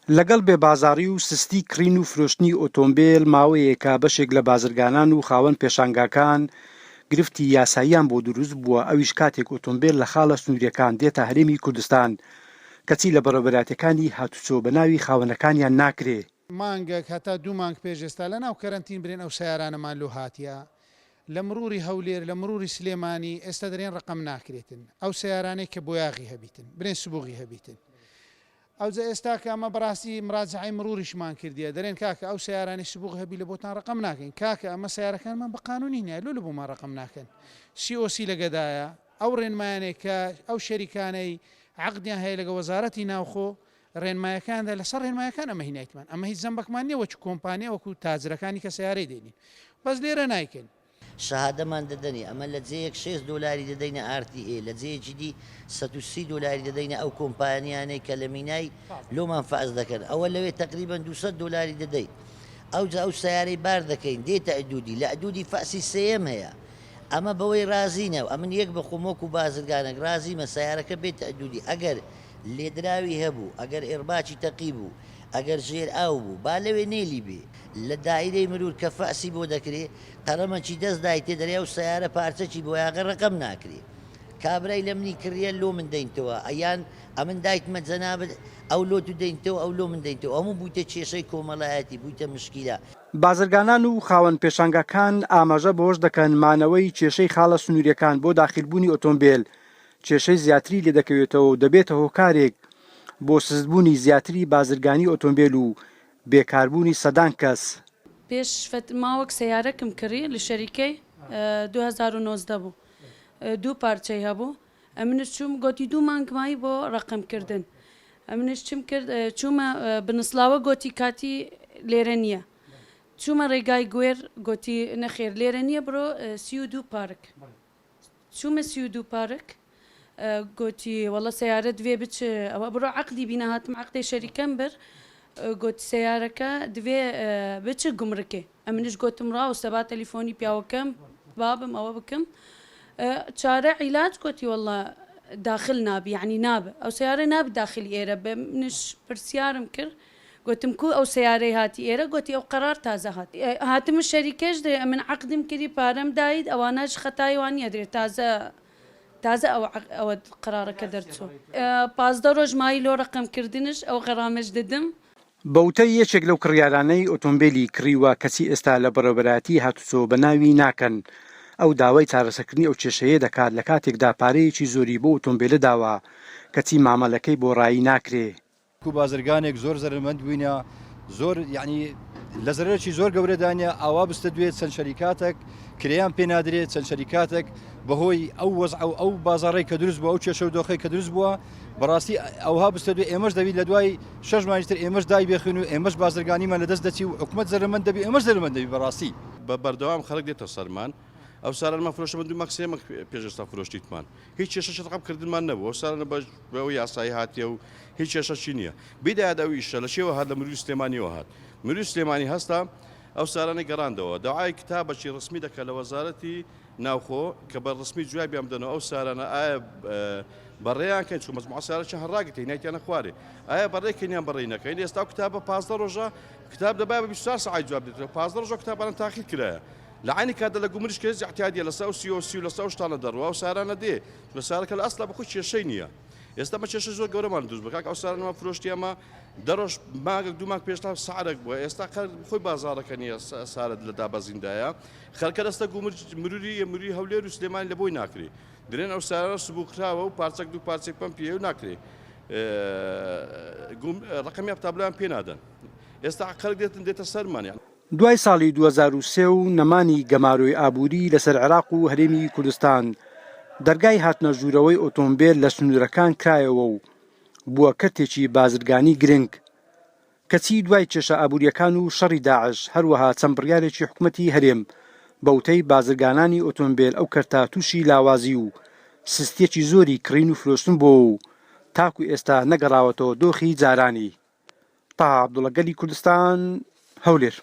لەگەڵ بێبازاڕی و سستی کڕین و فرۆشتنی ئۆتۆمبیل ماوەیەکە بەشێک لە بازرگانان و خاوەن پێشانگاکان گرفتی یاساییان بۆ دروست بووە، ئەویش کاتێک ئۆتۆمبیل لە خاڵە سنووریەکان دێتە هەرێمی کوردستان کەچی لە بەڕێوەبەراتەکانی هاتوچۆ بە ناوی خاوەنەکانیان ناکرێ. مانگێک هەتا 2 مانگ پێش ئێستا لە ناو کەرەنتین برێن ئەو سیارانەمان لۆ هاتیە لە مروری هەولێر لە مروری سلێمانی ئێستا دەرێن ڕقم ناکرێتن ئەو سیارانەی کە بۆیاغی هەبیتن برێن سبوغی هەبیتن ئەوجا ئێستا کە ئەمە بەڕاستی مراجعەی مروریشمان کردیە دەرێن کاکە ئەو سیارانی سبوغ هەبی لە بۆتان ڕقم ناکەین کاکە ئەمە سیارەکانمان بە قانونی نیە لۆ لە بۆمان ڕقم ناکەن COC لەگەدایە ئەو ڕێنمایانەی کە ئەو شەریکانەی عەقدیان هەیە لەگە وەزارەتی ناوخۆ ڕێنمایەکاندا لەسەر ڕێنمایەکان ئەمە هینایتمان ئەمە هیچ زەمبەکمان نییە وەچ کۆمپانیا وەکو تاجرەکانی کە سیارەی دێنین بەس لێرە نایکەین شەهادەمان دەدەنی ئەمە لە جەیەک 6 دلاری دەدەینە RTA لە جەیەکی دی 130 دلاری دەدەینە ئەو کۆمپانیانەی کە لە مینای لۆمان فەز دەکەن ئەوە لەوێ تقریبا 200 دلاری دەدەین ئەوجا ئەو سیارەی بار دەکەین دێتە ئەدودی لە ئەدودی فەسی سێم هەیە ئەمە بەوەی رازینە ئەمن یەک بە خۆمۆک و بازرگانێک رازیمە سیارەکە بێتە ئەدودی ئەگەر لێدراوی هەبوو ئەگەر ئێرباچی تەقی بوو ئەگەر ژێر ئاو بوو با لەوێ نێلی بێ لە دایرەی مرور کە فەسی بۆ دەکرێت قەرەمەکی دەست دایتێ دەرێ و سیارە پارچەکی بۆ یاغە ڕقم ناکرێت کابرای لە منی کڕیە لۆ من دەینتەوە ئەیان ئەمن دایتمە جەنابەت ئەو لۆ تو دەینتەوە ئەو لۆ من دەینتەوە هەموو بوویتە کێشەی کۆمەڵایەتی بوویتە مشکیلە. بازرگانان و خاوەن پێشانگاکان ئاماژە بەوەش دەکەن مانەوەی کێشەی خاڵە سنووریەکان بۆ داخلبوونی ئۆتۆمبیل کێشەی زیاتری لێ دەکەوێتەوە و دەبێتە هۆکارێک بۆ سزبوونی زیاتری بازرگانی ئۆتۆمبیل و بێکاربوونی سەدان کەس. پێش ماوەک سیارەکم کڕی لە شەریکەی 2019 بوو 2 پارچەی هەبوو ئەمنش چوم گۆتی 2 مانگمایی بۆ ڕقمکردن ئەمنش چم کرد چوومە بنسلاوە گۆتی کاتی لێرە نییە چوومە ڕێگای گوێر گۆتی نەخێر لێرە نییە بڕۆ 32 پارک چوومە 32 پارک گۆتی وەڵە سیارە دوێ بچ ئەوە بڕۆ عەقدی بینە هاتم عەقدی شەریکەم بر گوت سیارەکە دوێ بچ گومرکێ ئەمنش گوتم ڕاوستە با تەلیفۆنی پیاوەکەم بابم ئەوە بکەم چارە عیلاج گوتی وەڵە داخل نابی یعنی نابە ئەو سیارە نابی داخلی ئێرە بە منش پرسیارم کرد گوتم کو ئەو سیارەی هاتی ئێرە گوتی ئەو قەرار تازە هاتی هاتم شەریکەش دێ من عەقدم کردی پارەم دایت ئەوانەش خەتای وانە درێت تازە ئەوە قەرارەکە دەرچوو 15 ڕۆژ مای لۆ ڕقمکردنش ئەو غەرامەش دەدم. بەوتەی یەکێک لەو کڕیارانەی ئۆتۆمبیلی کڕیوە کەسی ئێستا لە بەڕێوەبەراتی هاتوچۆ بە ناوی ناکەن ئەو داوای چارەسەرکردنی ئەو کێشەیە دەکات لە کاتێکدا پارەیەکی زۆری بۆ ئۆتۆمبیلە داوە کەچی مامەلەکەی بۆ ڕایی ناکرێ. کو بازرگانێک زۆر زەرمەند بووینە زۆر یعنی لە زەرەرێکی زۆر گەورەدانە ئاوا بستە دوێت چەند شەریکاتێک کریان پێ نادرێت چەند شەریکاتێک بەهۆی ئەو وەزع ئەو بازاڕی کە دروست بووە ئەو کێشە و دۆخەی کە دروست بووە بەڕاستی ئەوها بستە دوێ ئێمەش دەبیت لە دوای 6 مانگتر ئێمەش دای بێخین و ئێمەش بازرگانیمان لەدەست دەچی و حکومەت زەرمەند دەبی ئێمەش زەرمەند دەبی بەڕاستی بە بەردەوام خەڵک دێتە سەرمان ئەو سارانمان فرۆشتە من 2 مانگ 3 مانگ پێش ئێستا فرۆشتیتمان هیچ کێشەش ڕقمکردنمان نەبووە ئەو سارانە بەوەی یاسایی هاتیە و هیچ کێشەشی نییە بیدایە ئەو ئیشە لە شێوە هات لە مروری سلێمانیەوە هات مروری سلێمانی هەستا ئەو سارانەی گەڕاندەوە داوای کتابەکی ڕسمی دەکات لە وەزارەتی ناوخۆ کە بە ڕسمی جوای بیان بدەنەوە ئەو سارانە ئایا بەڕێیان کەن چوو مەجموعە سیارەکە هەڕاگرێت هینایەتیانە خوارێ ئایا بەڕێکەنیان بەڕێی نەکەین ئێستا ئەو کتابە 15 ڕۆژە کتاب دەبا بە 24 ساعت جواب بدرێت 15 ڕۆژە کتابانە تاخیر کرایە لە عینی کاتە لە گومرش کێز احتیاجیە لەسەر COC و لەسەر شتانە دەڕوا و سارانە دێ لە سارەکە لە ئەسڵا بەخۆی کێشەی نییە ئێستا مە کێشە زۆر گەورەمان دروست بکات ئەو سارانەوە فرۆشتی ئەمە دەڕۆژ مانگێک 2 مانگ پێشتا سعرێک بووە ئێستا خۆی بازاڕەکە نییە سارت لە دابەزیندایە خەڵکە دەستە مروری هەولێر و سلێمانی لە بۆی ناکرێ درێن ئەو سارە سبووکراوە و پارچەک 2 پارچێک پەم پێ و ناکرێ ڕقمی ئەفتابلایان پێ نادەن ئێستا خەڵک دێتە سەرمان دوای ساڵی 2003 و نەمانی گەماروی ئابووری لەسەر عێراق و هەرێمی کوردستان دەرگای هاتنە ژوورەوەی ئۆتۆمبیل لە سنوورەکان کرایەوە و بووە کەرتێکی بازرگانی گرنگ کەچی دوای کێشە ئابووریەکان و شەڕی داعش هەروەها چەند بڕیارێکی حکوومەتی هەرێم بەوتەی بازرگانانی ئۆتۆمبیل ئەو کەرتە تووشی لاوازی و سستێکی زۆری کڕین و فرۆشتن بۆ و تاکو ئێستا نەگەڕاوەتەوە دۆخی جارانی. تا عەبدوڵە گەلی کوردستان هەولێر.